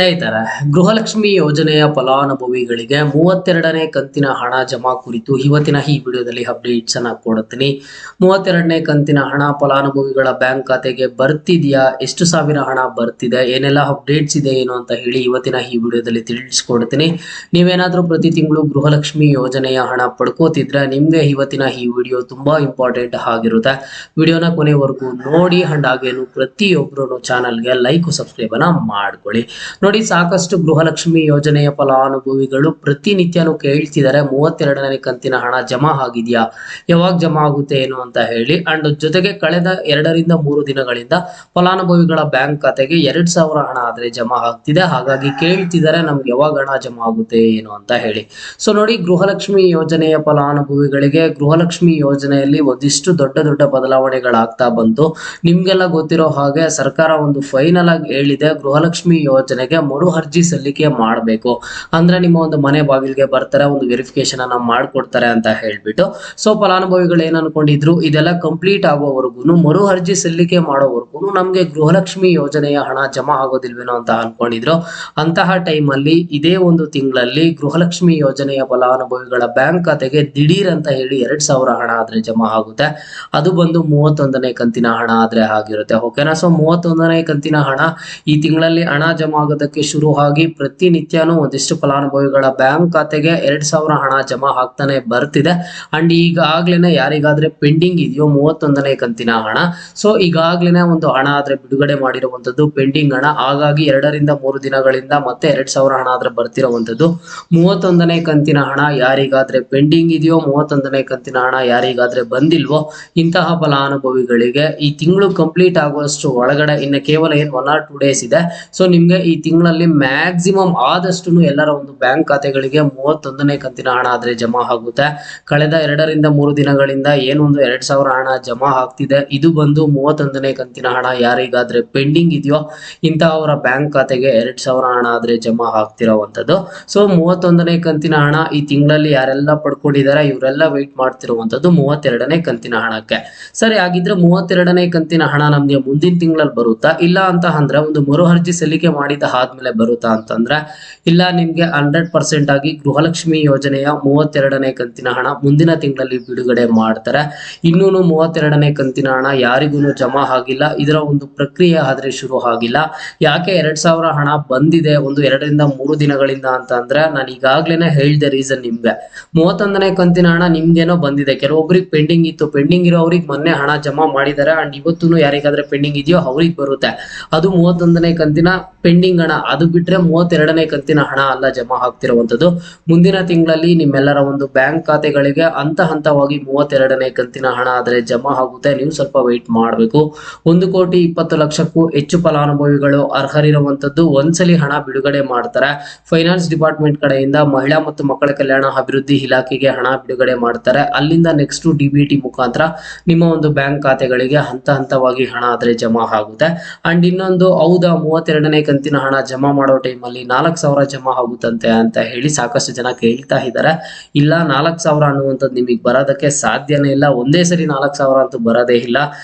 ಸ್ನೇಹಿತರೆ, ಗೃಹಲಕ್ಷ್ಮಿ ಯೋಜನೆಯ ಫಲಾನುಭವಿಗಳಿಗೆ 32ನೇ ಕಂತಿನ ಹಣ ಜಮಾ ಕುರಿತು ಇವತ್ತಿನ ಈ ವಿಡಿಯೋದಲ್ಲಿ ಅಪ್ಡೇಟ್ಸ್ ಅನ್ನ ಕೊಡುತ್ತೀನಿ. 32ನೇ ಕಂತಿನ ಹಣ ಫಲಾನುಭವಿಗಳ ಬ್ಯಾಂಕ್ ಖಾತೆಗೆ ಬರ್ತಿದೆಯಾ, ಎಷ್ಟು ಸಾವಿರ ಹಣ ಬರ್ತಿದೆ, ಏನೆಲ್ಲ ಅಪ್ಡೇಟ್ಸ್ ಇದೆ ಏನು ಅಂತ ಹೇಳಿ ಇವತ್ತಿನ ಈ ವಿಡಿಯೋದಲ್ಲಿ ತಿಳಿಸ್ಕೊಡ್ತೀನಿ. ನೀವೇನಾದ್ರೂ ಪ್ರತಿ ತಿಂಗಳು ಗೃಹಲಕ್ಷ್ಮಿ ಯೋಜನೆಯ ಹಣ ಪಡ್ಕೋತಿದ್ರೆ ನಿಮ್ಗೆ ಇವತ್ತಿನ ಈ ವಿಡಿಯೋ ತುಂಬಾ ಇಂಪಾರ್ಟೆಂಟ್ ಆಗಿರುತ್ತೆ. ವಿಡಿಯೋನ ಕೊನೆವರೆಗೂ ನೋಡಿ ಅಂಡ್ ಹಾಗೇನು ಪ್ರತಿಯೊಬ್ಬರು ಚಾನಲ್ಗೆ ಲೈಕ್ ಸಬ್ಸ್ಕ್ರೈಬ್ ಅನ್ನ ಮಾಡ್ಕೊಳ್ಳಿ. ನೋಡಿ, ಸಾಕಷ್ಟು ಗೃಹಲಕ್ಷ್ಮಿ ಯೋಜನೆಯ ಫಲಾನುಭವಿಗಳು ಪ್ರತಿನಿತ್ಯನೂ ಕೇಳ್ತಿದ್ದಾರೆ 32ನೇ ಕಂತಿನ ಹಣ ಜಮಾ ಆಗಿದೆಯಾ, ಯಾವಾಗ ಜಮಾ ಆಗುತ್ತೆ ಏನು ಅಂತ ಹೇಳಿ. ಅಂಡ್ ಜೊತೆಗೆ ಕಳೆದ 2ರಿಂದ 3 ದಿನಗಳಿಂದ ಫಲಾನುಭವಿಗಳ ಬ್ಯಾಂಕ್ ಖಾತೆಗೆ 2000 ಹಣ ಆದ್ರೆ ಜಮಾ ಆಗ್ತಿದೆ. ಹಾಗಾಗಿ ಕೇಳ್ತಿದ್ದಾರೆ ನಮ್ಗೆ ಯಾವಾಗ ಹಣ ಜಮಾ ಆಗುತ್ತೆ ಏನು ಅಂತ ಹೇಳಿ. ಸೊ ನೋಡಿ, ಗೃಹಲಕ್ಷ್ಮಿ ಯೋಜನೆಯ ಫಲಾನುಭವಿಗಳಿಗೆ ಗೃಹಲಕ್ಷ್ಮಿ ಯೋಜನೆಯಲ್ಲಿ ಒಂದಿಷ್ಟು ದೊಡ್ಡ ದೊಡ್ಡ ಬದಲಾವಣೆಗಳಾಗ್ತಾ ಬಂತು. ನಿಮ್ಗೆಲ್ಲ ಗೊತ್ತಿರೋ ಹಾಗೆ ಸರ್ಕಾರ ಒಂದು ಫೈನಲ್ ಆಗಿ ಹೇಳಿದೆ, ಗೃಹಲಕ್ಷ್ಮಿ ಯೋಜನೆಗೆ ಮರು ಅರ್ಜಿ ಸಲ್ಲಿಕೆ ಮಾಡಬೇಕು. ಅಂದ್ರೆ ನಿಮ್ಮ ಒಂದು ಮನೆ ಬಾಗಿಲಿಗೆ ಬರ್ತಾರೆ, ಒಂದು ವೆರಿಫಿಕೇಶನ್ ಅನ್ನ ಮಾಡ್ಕೊಡ್ತಾರೆ ಅಂತ ಹೇಳ್ಬಿಟ್ಟು. ಸೊ ಫಲಾನುಭವಿಗಳು ಏನ್ ಅನ್ಕೊಂಡಿದ್ರು, ಇದೆಲ್ಲ ಕಂಪ್ಲೀಟ್ ಆಗೋವರೆಗೂ ಮರು ಅರ್ಜಿ ಸಲ್ಲಿಕೆ ಮಾಡೋವರೆಗೂ ನಮ್ಗೆ ಗೃಹಲಕ್ಷ್ಮಿ ಯೋಜನೆಯ ಹಣ ಜಮಾ ಆಗೋದಿಲ್ವೇನೋ ಅಂತ ಅನ್ಕೊಂಡಿದ್ರು. ಅಂತಹ ಟೈಮ್ ಅಲ್ಲಿ ಇದೇ ಒಂದು ತಿಂಗಳಲ್ಲಿ ಗೃಹಲಕ್ಷ್ಮಿ ಯೋಜನೆಯ ಫಲಾನುಭವಿಗಳ ಬ್ಯಾಂಕ್ ಖಾತೆಗೆ ದಿಢೀರ್ ಅಂತ ಹೇಳಿ 2000 ಹಣ ಆದ್ರೆ ಜಮಾ ಆಗುತ್ತೆ. ಅದು ಬಂದು 31ನೇ ಕಂತಿನ ಹಣ ಆದ್ರೆ ಆಗಿರುತ್ತೆ. ಓಕೆನಾ. ಸೊ 31ನೇ ಕಂತಿನ ಹಣ ಈ ತಿಂಗಳಲ್ಲಿ ಹಣ ಜಮಾ ಆಗೋದಕ್ಕೆ ಶುರು ಆಗಿ ಪ್ರತಿನಿತ್ಯನೂ ಒಂದಿಷ್ಟು ಫಲಾನುಭವಿಗಳ ಬ್ಯಾಂಕ್ ಖಾತೆಗೆ 2000 ಹಣ ಜಮಾ ಆಗ್ತಾನೆ ಬರ್ತಿದೆ. ಅಂಡ್ ಈಗಾಗ್ಲೇನೆ ಯಾರಿಗಾದ್ರೆ ಪೆಂಡಿಂಗ್ ಇದೆಯೋ 31ನೇ ಕಂತಿನ ಹಣ, ಸೊ ಈಗಾಗ್ಲೇನೆ ಒಂದು ಹಣ ಆದ್ರೆ ಬಿಡುಗಡೆ ಮಾಡಿರುವಂತದ್ದು ಪೆಂಡಿಂಗ್ ಹಣ. ಹಾಗಾಗಿ 2ರಿಂದ 3 ದಿನಗಳಿಂದ ಮತ್ತೆ 2000 ಹಣ ಆದ್ರೆ ಬರ್ತಿರುವಂತದ್ದು. 31ನೇ ಕಂತಿನ ಹಣ ಯಾರಿಗಾದ್ರೆ ಪೆಂಡಿಂಗ್ ಇದೆಯೋ, 31ನೇ ಕಂತಿನ ಹಣ ಯಾರಿಗಾದ್ರೆ ಬಂದಿಲ್ವೋ, ಇಂತಹ ಫಲಾನುಭವಿಗಳಿಗೆ ಈ ತಿಂಗಳು ಕಂಪ್ಲೀಟ್ ಆಗುವಷ್ಟು ಒಳಗಡೆ ಇನ್ನು ಕೇವಲ 1 or 2 ಡೇಸ್ ಇದೆ. ಸೊ ನಿಮ್ಗೆ ಈ ತಿಂಗಳಲ್ಲಿ ಮ್ಯಾಕ್ಸಿಮಮ್ ಆದಷ್ಟು ಎಲ್ಲರ ಒಂದು ಬ್ಯಾಂಕ್ ಖಾತೆಗಳಿಗೆ 31ನೇ ಕಂತಿನ ಹಣ ಆದ್ರೆ ಜಮಾ ಆಗುತ್ತೆ. ಕಳೆದ 2ರಿಂದ 3 ದಿನಗಳಿಂದ ಏನೊಂದು 2000 ಹಣ ಜಮಾ ಆಗ್ತಿದೆ, ಇದು ಬಂದು 31ನೇ ಕಂತಿನ ಹಣ ಯಾರಿಗಾದ್ರೆ ಪೆಂಡಿಂಗ್ ಇದೆಯೋ ಇಂತಹವರ ಬ್ಯಾಂಕ್ ಖಾತೆಗೆ 2000 ಹಣ ಆದ್ರೆ ಜಮಾ ಆಗ್ತಿರೋವಂಥದ್ದು. ಸೊ 31ನೇ ಕಂತಿನ ಹಣ ಈ ತಿಂಗಳಲ್ಲಿ ಯಾರೆಲ್ಲ ಪಡ್ಕೊಂಡಿದ್ದಾರೆ ಇವರೆಲ್ಲ ವೆಯ್ಟ್ ಮಾಡ್ತಿರುವಂತದ್ದು 32ನೇ ಕಂತಿನ ಹಣಕ್ಕೆ. ಸರಿ, ಹಾಗಿದ್ರೆ 32ನೇ ಕಂತಿನ ಹಣ ನಮ್ಗೆ ಮುಂದಿನ ತಿಂಗಳಲ್ಲಿ ಬರುತ್ತಾ, ಇಲ್ಲ ಅಂತ ಅಂದ್ರೆ ಒಂದು ಮರು ಅರ್ಜಿ ಸಲ್ಲಿಕೆ ಮಾಡಿದ ಆದ್ಮೇಲೆ ಬರುತ್ತಾ ಅಂತಂದ್ರೆ ಇಲ್ಲ, ನಿಮ್ಗೆ 100% ಆಗಿ ಗೃಹಲಕ್ಷ್ಮಿ ಯೋಜನೆಯ 32ನೇ ಕಂತಿನ ಹಣ ಮುಂದಿನ ತಿಂಗಳಲ್ಲಿ ಬಿಡುಗಡೆ ಮಾಡ್ತಾರೆ. ಇನ್ನೂ 32ನೇ ಕಂತಿನ ಹಣ ಯಾರಿಗೂ ಜಮಾ ಆಗಿಲ್ಲ, ಇದರ ಒಂದು ಪ್ರಕ್ರಿಯೆ ಆದ್ರೆ ಶುರು ಆಗಿಲ್ಲ. ಯಾಕೆ 2000 ಹಣ ಬಂದಿದೆ ಒಂದು 2ರಿಂದ 3 ದಿನಗಳಿಂದ ಅಂತ ಅಂದ್ರೆ ನಾನು ಈಗಾಗ್ಲೇನೆ ಹೇಳಿದೆ ರೀಸನ್. ನಿಮ್ಗೆ 31ನೇ ಕಂತಿನ ಹಣ ನಿಮ್ಗೇನೋ ಬಂದಿದೆ, ಕೆಲವೊಬ್ರಿಗೆ ಪೆಂಡಿಂಗ್ ಇತ್ತು, ಪೆಂಡಿಂಗ್ ಇರೋ ಅವ್ರಿಗೆ ಮೊನ್ನೆ ಹಣ ಜಮಾ ಮಾಡಿದ್ದಾರೆ. ಅಂಡ್ ಇವತ್ತು ಯಾರಿಗಾದ್ರೆ ಪೆಂಡಿಂಗ್ ಇದೆಯೋ ಅವ್ರಿಗೆ ಬರುತ್ತೆ. ಅದು 31ನೇ ಕಂತಿನ ಪೆಂಡಿಂಗ್ ಹಣ. ಅದು ಬಿಟ್ರೆ 32ನೇ ಕಂತಿನ ಹಣ ಅಲ್ಲ ಜಮಾ ಆಗ್ತಿರುವಂತದ್ದು. ಮುಂದಿನ ತಿಂಗಳಲ್ಲಿ ನಿಮ್ಮೆಲ್ಲರ ಒಂದು ಬ್ಯಾಂಕ್ ಖಾತೆಗಳಿಗೆ ಹಂತವಾಗಿ 32ನೇ ಕಂತಿನ ಹಣ ಆದ್ರೆ ಜಮಾ ಆಗುತ್ತೆ. ನೀವು ಸ್ವಲ್ಪ ವೆಯ್ಟ್ ಮಾಡಬೇಕು. 1,20,00,000ಕ್ಕೂ ಹೆಚ್ಚು ಫಲಾನುಭವಿಗಳು ಅರ್ಹರಿರುವಂತದ್ದು ಒಂದ್ಸಲಿ ಹಣ ಬಿಡುಗಡೆ ಮಾಡ್ತಾರೆ. ಫೈನಾನ್ಸ್ ಡಿಪಾರ್ಟ್ಮೆಂಟ್ ಕಡೆಯಿಂದ ಮಹಿಳಾ ಮತ್ತು ಮಕ್ಕಳ ಕಲ್ಯಾಣ ಅಭಿವೃದ್ಧಿ ಇಲಾಖೆಗೆ ಹಣ ಬಿಡುಗಡೆ ಮಾಡ್ತಾರೆ. ಅಲ್ಲಿಂದ ನೆಕ್ಸ್ಟ್ DBT ಮುಖಾಂತರ ನಿಮ್ಮ ಒಂದು ಬ್ಯಾಂಕ್ ಖಾತೆಗಳಿಗೆ ಹಂತವಾಗಿ ಹಣ ಆದ್ರೆ ಜಮಾ ಆಗುತ್ತೆ. ಅಂಡ್ ಇನ್ನೊಂದು, ಹೌದಾ 32ನೇ ಕಂತಿನ ಹಣ ಜಮಾ ಮಾಡೋ ಟೈಮ್ ಅಲ್ಲಿ 4000 ಜಮಾ ಆಗುತ್ತಂತೆ ಅಂತ ಹೇಳಿ ಸಾಕಷ್ಟು ಜನ ಕೇಳ್ತಾ ಇದ್ದಾರೆ. ಇಲ್ಲ, 4000 ಅನ್ನುವಂಥದ್ದು ನಿಮಗೆ ಬರೋದಕ್ಕೆ ಸಾಧ್ಯನೇ ಇಲ್ಲ. ಒಂದೇ ಸರಿ 4000 ಅಂತೂ ಬರೋದೇ ಇಲ್ಲ.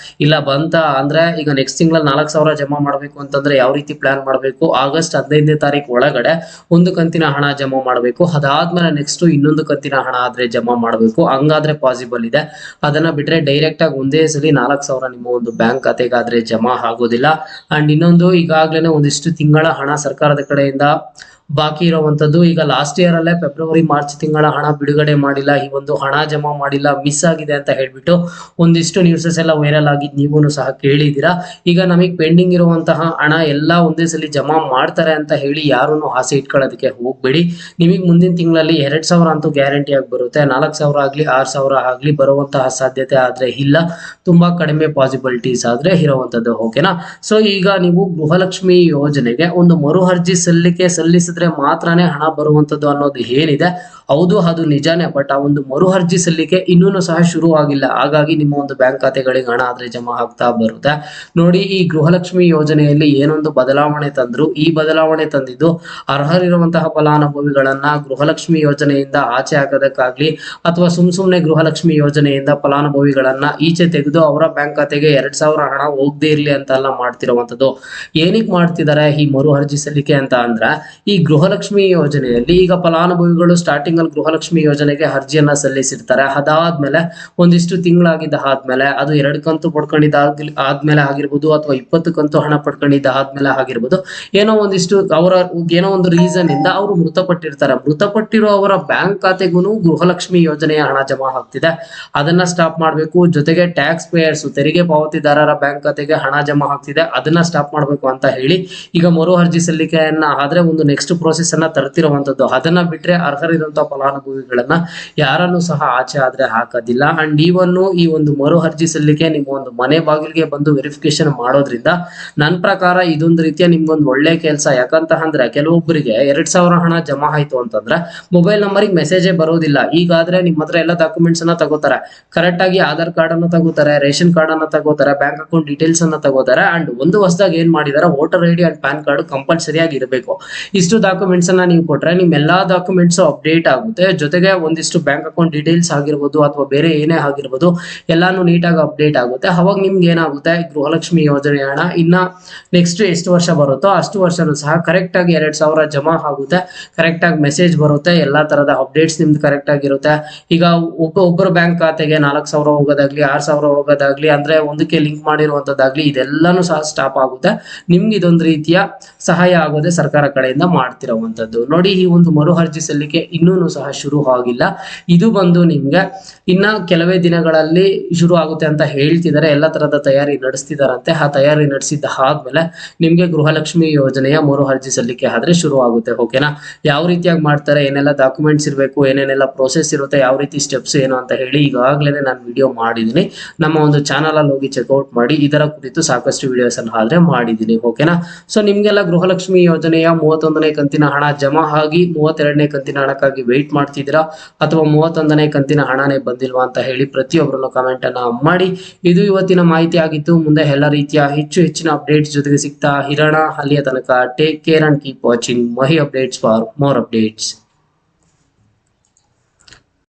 ಇಲ್ಲ ಬಂತ ಅಂದ್ರೆ ಈಗ ನೆಕ್ಸ್ಟ್ ತಿಂಗಳಲ್ಲಿ 4000 ಜಮಾ ಮಾಡಬೇಕು ಅಂತಂದ್ರೆ ಯಾವ ರೀತಿ ಪ್ಲಾನ್ ಮಾಡಬೇಕು, ಆಗಸ್ಟ್ 15ನೇ ತಾರೀಕು ಒಳಗಡೆ ಒಂದು ಕಂತಿನ ಹಣ ಜಮಾ ಮಾಡಬೇಕು. ಅದಾದ್ಮೇಲೆ ನೆಕ್ಸ್ಟ್ ಇನ್ನೊಂದು ಕಂತಿನ ಹಣ ಆದ್ರೆ ಜಮಾ ಮಾಡಬೇಕು. ಹಂಗಾದ್ರೆ ಪಾಸಿಬಲ್ ಇದೆ. ಅದನ್ನ ಬಿಟ್ರೆ ಡೈರೆಕ್ಟ್ ಆಗಿ ಒಂದೇ ಸರಿ 4000 ನಿಮ್ಮ ಒಂದು ಬ್ಯಾಂಕ್ ಖಾತೆಗಾದ್ರೆ ಜಮಾ ಆಗೋದಿಲ್ಲ. ಅಂಡ್ ಇನ್ನೊಂದು, ಈಗಾಗ್ಲೇನೆ ಒಂದಿಷ್ಟು ತಿಂಗಳ ಹಣ ಸರ್ಕಾರದ ಕಡೆಯಿಂದ ಬಾಕಿ ಇರುವಂತದ್ದು. ಈಗ ಲಾಸ್ಟ್ ಇಯರ್ ಅಲ್ಲೇ ಫೆಬ್ರವರಿ ಮಾರ್ಚ್ ತಿಂಗಳ ಹಣ ಬಿಡುಗಡೆ ಮಾಡಿಲ್ಲ, ಈ ಒಂದು ಹಣ ಜಮಾ ಮಾಡಿಲ್ಲ, ಮಿಸ್ ಆಗಿದೆ ಅಂತ ಹೇಳ್ಬಿಟ್ಟು ಒಂದಿಷ್ಟು ನ್ಯೂಸಸ್ ಎಲ್ಲ ವೈರಲ್ ಆಗಿದ್ದು ನೀವು ಸಹ ಕೇಳಿದ್ದೀರಾ. ಈಗ ನಮಗೆ ಪೆಂಡಿಂಗ್ ಇರುವಂತಹ ಹಣ ಎಲ್ಲ ಒಂದೇ ಸಲ ಜಮಾ ಮಾಡ್ತಾರೆ ಅಂತ ಹೇಳಿ ಯಾರನ್ನು ಆಸೆ ಇಟ್ಕೊಳ್ಳೋದಕ್ಕೆ ಹೋಗ್ಬೇಡಿ. ನಿಮಗೆ ಮುಂದಿನ ತಿಂಗಳಲ್ಲಿ 2000 ಅಂತೂ ಗ್ಯಾರಂಟಿ ಆಗಿ ಬರುತ್ತೆ. 4000 ಆಗ್ಲಿ 6000 ಆಗ್ಲಿ ಬರುವಂತಹ ಸಾಧ್ಯತೆ ಆದ್ರೆ ಇಲ್ಲ, ತುಂಬಾ ಕಡಿಮೆ ಪಾಸಿಬಿಲಿಟೀಸ್ ಆದ್ರೆ ಇರುವಂತದ್ದು. ಓಕೆನಾ. ಸೊ ಈಗ ನೀವು ಗೃಹಲಕ್ಷ್ಮಿ ಯೋಜನೆಗೆ ಒಂದು ಮರು ಅರ್ಜಿ ಸಲ್ಲಿಸಿದ ಸಲ್ಲಿಸಿದ್ರೆ ಮಾತ್ರನೇ ಹಣ ಬರುವಂತದ್ದು ಅನ್ನೋದು ಏನಿದೆ ಹೌದು ಅದು ನಿಜಾನೇ. ಬಟ್ ಆ ಒಂದು ಮರು ಅರ್ಜಿ ಸಲ್ಲಿಕೆ ಇನ್ನೂ ಸಹ ಶುರು ಆಗಿಲ್ಲ. ಹಾಗಾಗಿ ನಿಮ್ಮ ಒಂದು ಬ್ಯಾಂಕ್ ಖಾತೆಗಳಿಗೆ ಹಣ ಆದ್ರೆ ಜಮಾ ಆಗ್ತಾ ಬರುತ್ತೆ. ನೋಡಿ, ಈ ಗೃಹಲಕ್ಷ್ಮಿ ಯೋಜನೆಯಲ್ಲಿ ಏನೊಂದು ಬದಲಾವಣೆ ತಂದ್ರು, ಈ ಬದಲಾವಣೆ ತಂದಿದ್ದು ಅರ್ಹರಿರುವಂತಹ ಫಲಾನುಭವಿಗಳನ್ನ ಗೃಹಲಕ್ಷ್ಮಿ ಯೋಜನೆಯಿಂದ ಆಚೆ ಹಾಕೋದಕ್ಕಾಗ್ಲಿ ಅಥವಾ ಸುಮ್ನೆ ಗೃಹಲಕ್ಷ್ಮಿ ಯೋಜನೆಯಿಂದ ಫಲಾನುಭವಿಗಳನ್ನ ಈಚೆ ತೆಗೆದು ಅವರ ಬ್ಯಾಂಕ್ ಖಾತೆಗೆ 2,000 ಹಣ ಹೋಗದೇ ಇರ್ಲಿ ಅಂತೆಲ್ಲ ಮಾಡ್ತಿರುವಂತದ್ದು. ಏನಕ್ಕೆ ಮಾಡ್ತಿದ್ದಾರೆ ಈ ಮರು ಅರ್ಜಿ ಸಲ್ಲಿಕೆ ಅಂತ ಅಂದ್ರೆ, ಈ ಗೃಹಲಕ್ಷ್ಮಿ ಯೋಜನೆಯಲ್ಲಿ ಈಗ ಫಲಾನುಭವಿಗಳು ಸ್ಟಾರ್ಟಿಂಗ್ ಅಲ್ಲಿ ಗೃಹಲಕ್ಷ್ಮಿ ಯೋಜನೆಗೆ ಅರ್ಜಿಯನ್ನ ಸಲ್ಲಿಸಿರ್ತಾರೆ. ಅದಾದ್ಮೇಲೆ ಒಂದಿಷ್ಟು ತಿಂಗಳಾಗಿದ್ದ ಆದ್ಮೇಲೆ ಅದು 2 ಕಂತು ಪಡ್ಕೊಂಡಿದ್ದ ಆದ್ಮೇಲೆ ಆಗಿರ್ಬೋದು ಅಥವಾ 20 ಕಂತು ಹಣ ಪಡ್ಕೊಂಡಿದ್ದ ಆದ್ಮೇಲೆ ಆಗಿರ್ಬೋದು, ಏನೋ ಒಂದು ರೀಸನ್ ಇಂದ ಅವರು ಮೃತಪಟ್ಟಿರ್ತಾರೆ. ಮೃತಪಟ್ಟಿರೋ ಅವರ ಬ್ಯಾಂಕ್ ಖಾತೆಗೂ ಗೃಹಲಕ್ಷ್ಮಿ ಯೋಜನೆಯ ಹಣ ಜಮಾ ಆಗ್ತಿದೆ. ಅದನ್ನ ಸ್ಟಾಪ್ ಮಾಡಬೇಕು. ಜೊತೆಗೆ ಟ್ಯಾಕ್ಸ್ ಪೇಯರ್ಸ್ ತೆರಿಗೆ ಪಾವತಿದಾರರ ಬ್ಯಾಂಕ್ ಖಾತೆಗೆ ಹಣ ಜಮಾ ಆಗ್ತಿದೆ, ಅದನ್ನ ಸ್ಟಾಪ್ ಮಾಡಬೇಕು ಅಂತ ಹೇಳಿ ಈಗ ಮರು ಅರ್ಜಿ ಸಲ್ಲಿಕೆಯನ್ನ ಆದ್ರೆ ಒಂದು ನೆಕ್ಸ್ಟ್ ಪ್ರೋಸೆಸ್ ಅನ್ನ ತರ್ತಿರುವಂತದ್ದು. ಅದನ್ನ ಬಿಟ್ರೆ ಅರ್ಹರಿರುವಂತಹ ಫಲಾನುಭವಿಗಳನ್ನ ಯಾರನ್ನು ಸಹ ಆಚೆ ಆದ್ರೆ ಹಾಕೋದಿಲ್ಲ. ಅಂಡ್ ಈ ಒಂದು ಮರು ಅರ್ಜಿ ಸಲ್ಲಿಕೆ ನಿಮ್ಮ ಒಂದು ಮನೆ ಬಾಗಿಲಿಗೆ ಬಂದು ವೆರಿಫಿಕೇಶನ್ ಮಾಡೋದ್ರಿಂದ ನನ್ನ ಪ್ರಕಾರ ಇದೊಂದು ರೀತಿಯ ನಿಮ್ಗೊಂದು ಒಳ್ಳೆ ಕೆಲಸ. ಯಾಕಂತ ಅಂದ್ರೆ ಕೆಲವೊಬ್ಬರಿಗೆ 2,000 ಹಣ ಜಮಾ ಆಯ್ತು ಅಂತಂದ್ರೆ ಮೊಬೈಲ್ ನಂಬರ್ಗೆ ಮೆಸೇಜೇ ಬರೋದಿಲ್ಲ. ಈಗಾದ್ರೆ ನಿಮ್ಮ ಹತ್ರ ಎಲ್ಲ ಡಾಕ್ಯುಮೆಂಟ್ಸ್ ಅನ್ನ ತಗೋತಾರೆ, ಕರೆಕ್ಟ್ ಆಗಿ ಆಧಾರ್ ಕಾರ್ಡ್ ಅನ್ನ ತಗೋತಾರೆ, ರೇಷನ್ ಕಾರ್ಡ್ ಅನ್ನ ತಗೋತಾರೆ, ಬ್ಯಾಂಕ್ ಅಕೌಂಟ್ ಡೀಟೇಲ್ಸ್ ಅನ್ನ ತಗೋತಾರೆ. ಅಂಡ್ ಒಂದು ಹೊಸದಾಗಿ ಏನ್ ಮಾಡಿದಾರೆ, voter ID and PAN card compulsory ಆಗಿ ಇರಬೇಕು. ಇಷ್ಟು ಡಾಕ್ಯುಮೆಂಟ್ಸ್ ಅನ್ನ ನೀವು ಕೊಟ್ರೆ ನಿಮ್ ಎಲ್ಲಾ ಡಾಕ್ಯುಮೆಂಟ್ಸ್ ಅಪ್ಡೇಟ್ ಆಗುತ್ತೆ. ಜೊತೆಗೆ ಒಂದಿಷ್ಟು ಬ್ಯಾಂಕ್ ಅಕೌಂಟ್ ಡೀಟೇಲ್ಸ್ ಆಗಿರ್ಬೋದು ಅಥವಾ ಬೇರೆ ಏನೇ ಆಗಿರ್ಬೋದು ಎಲ್ಲಾನು ನೀಟಾಗಿ ಅಪ್ಡೇಟ್ ಆಗುತ್ತೆ. ಅವಾಗ ನಿಮ್ಗೆ ಏನಾಗುತ್ತೆ, ಗೃಹಲಕ್ಷ್ಮಿ ಯೋಜನೆ ಹಣ ಇನ್ನ ನೆಕ್ಸ್ಟ್ ಎಷ್ಟು ವರ್ಷ ಬರುತ್ತೋ ಅಷ್ಟು ವರ್ಷನೂ ಸಹ ಕರೆಕ್ಟ್ ಆಗಿ 2,000 ಜಮಾ ಆಗುತ್ತೆ. ಕರೆಕ್ಟ್ ಆಗಿ ಮೆಸೇಜ್ ಬರುತ್ತೆ, ಎಲ್ಲಾ ತರದ ಅಪ್ಡೇಟ್ಸ್ ನಿಮ್ದು ಕರೆಕ್ಟ್ ಆಗಿರುತ್ತೆ. ಈಗ ಒಬ್ಬರು ಬ್ಯಾಂಕ್ ಖಾತೆಗೆ 4,000 ಹೋಗೋದಾಗ್ಲಿ 6,000 ಹೋಗೋದಾಗ್ಲಿ ಅಂದ್ರೆ ಒಂದಕ್ಕೆ ಲಿಂಕ್ ಮಾಡಿರುವಂತದ್ದಾಗ್ಲಿ ಇದೆಲ್ಲಾನು ಸಹ ಸ್ಟಾಪ್ ಆಗುತ್ತೆ. ನಿಮ್ಗೆ ಇದೊಂದು ರೀತಿಯ ಸಹಾಯ ಆಗೋದೇ ಸರ್ಕಾರ ಕಡೆಯಿಂದ ಮಾಡ್ತಿರುವಂತದ್ದು. ನೋಡಿ, ಈ ಒಂದು ಮರು ಅರ್ಜಿ ಸಲ್ಲಿಕೆ ಇನ್ನೂ ಸಹ ಶುರು ಆಗಿಲ್ಲ. ಇದು ಬಂದು ನಿಮ್ಗೆ ಇನ್ನ ಕೆಲವೇ ದಿನಗಳಲ್ಲಿ ಶುರು ಆಗುತ್ತೆ ಅಂತ ಹೇಳ್ತಿದ್ದಾರೆ. ಎಲ್ಲ ತರದ ತಯಾರಿ ನಡೆಸ್ತಿದಾರಂತೆ. ಆ ತಯಾರಿ ನಡೆಸಿದ್ದ ಆದ್ಮೇಲೆ ನಿಮ್ಗೆ ಗೃಹಲಕ್ಷ್ಮಿ ಯೋಜನೆಯ ಮರು ಅರ್ಜಿ ಸಲ್ಲಿಕೆ ಆದ್ರೆ ಶುರು ಆಗುತ್ತೆ. ಓಕೆನಾ? ಯಾವ ರೀತಿಯಾಗಿ ಮಾಡ್ತಾರೆ, ಏನೆಲ್ಲ ಡಾಕ್ಯುಮೆಂಟ್ಸ್ ಇರಬೇಕು, ಏನೇನೆಲ್ಲ ಪ್ರೋಸೆಸ್ ಇರುತ್ತೆ, ಯಾವ ರೀತಿ ಸ್ಟೆಪ್ಸ್ ಏನು ಅಂತ ಹೇಳಿ ಈಗಾಗಲೇ ನಾನು ವಿಡಿಯೋ ಮಾಡಿದ್ದೀನಿ. ನಮ್ಮ ಒಂದು ಚಾನಲ್ ಅಲ್ಲಿ ಹೋಗಿ ಚೆಕ್ಔಟ್ ಮಾಡಿ. ಇದರ ಕುರಿತು ಸಾಕಷ್ಟು ವಿಡಿಯೋಸ್ ಅನ್ನು ಆದ್ರೆ ಮಾಡಿದ್ದೀನಿ. ಓಕೆನಾ? ಸೊ ನಿಮ್ಗೆಲ್ಲ ಗೃಹಲಕ್ಷ್ಮಿ ಯೋಜನೆಯ 31ನೇ ಕಂತಿನ ಹಣ ಜಮಾ ಆಗಿ 32ನೇ ಕಂತಿನ ಹಣಕ್ಕಾಗಿ ವೆಯ್ಟ್ ಮಾಡ್ತಿದ್ದೀರಾ ಅಥವಾ 31ನೇ ಕಂತಿನ ಹಣನೇ ಬಂದಿಲ್ವಾ ಅಂತ ಹೇಳಿ ಪ್ರತಿಯೊಬ್ಬರನ್ನು ಕಮೆಂಟ್ ಅನ್ನ ಮಾಡಿ. ಇದು ಇವತ್ತಿನ ಮಾಹಿತಿ ಆಗಿತ್ತು. ಮುಂದೆ ಎಲ್ಲ ರೀತಿಯ ಹೆಚ್ಚಿನ ಅಪ್ಡೇಟ್ಸ್ ಜೊತೆಗೆ ಸಿಗ್ತಾ ಇರೋಣ. ಅಲ್ಲಿಯ ತನಕ take care and keep watching Mahi updates for more updates.